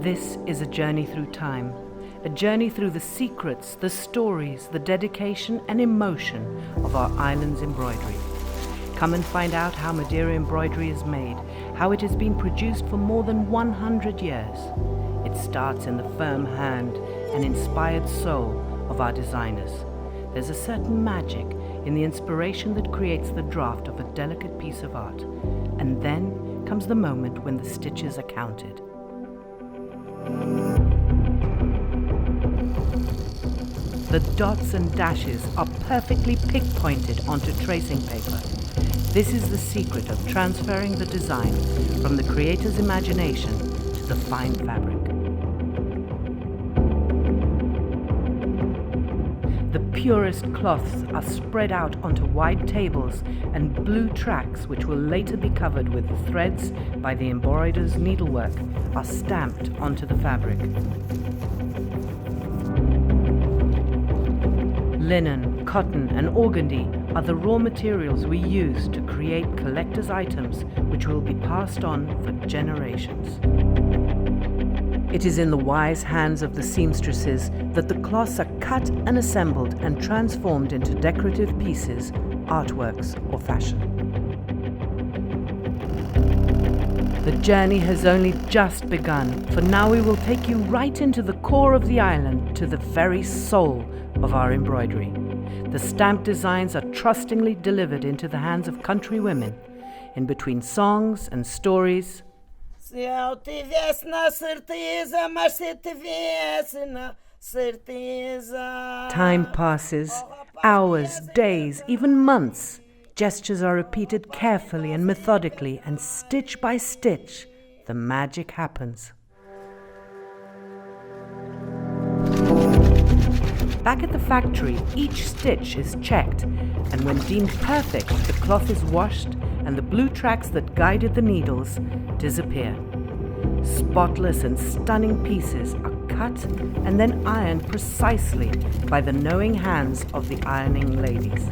This is a journey through time, a journey through the secrets, the stories, the dedication and emotion of our island's embroidery. Come and find out how Madeira embroidery is made, how it has been produced for more than 100 years. It starts in the firm hand and inspired soul of our designers. There's a certain magic in the inspiration that creates the draft of a delicate piece of art. And then comes the moment when the stitches are counted. The dots and dashes are perfectly pick-pointed onto tracing paper. This is the secret of transferring the design from the creator's imagination to the fine fabric. The purest cloths are spread out onto wide tables and blue tracks, which will later be covered with threads by the embroider's needlework, are stamped onto the fabric. Linen, cotton and organdy are the raw materials we use to create collector's items which will be passed on for generations. It is in the wise hands of the seamstresses that the cloths are cut and assembled and transformed into decorative pieces, artworks or fashion. The journey has only just begun, for now we will take you right into the core of the island, to the very soul of our embroidery. The stamped designs are trustingly delivered into the hands of country women. In between songs and stories, Se eu tivesse na certeza, mas se tivesse na certeza. time passes, hours, days, even months. Gestures are repeated carefully and methodically, and stitch by stitch, the magic happens. Back at the factory, each stitch is checked, and when deemed perfect, the cloth is washed and the blue tracks that guided the needles disappear. Spotless and stunning pieces are cut and then ironed precisely by the knowing hands of the ironing ladies.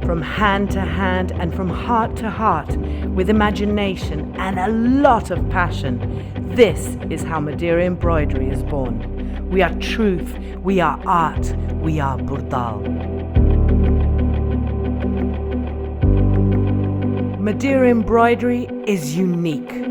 From hand to hand and from heart to heart, with imagination and a lot of passion, this is how Madeira embroidery is born. We are truth, we are art, we are Bordal. Madeira embroidery is unique.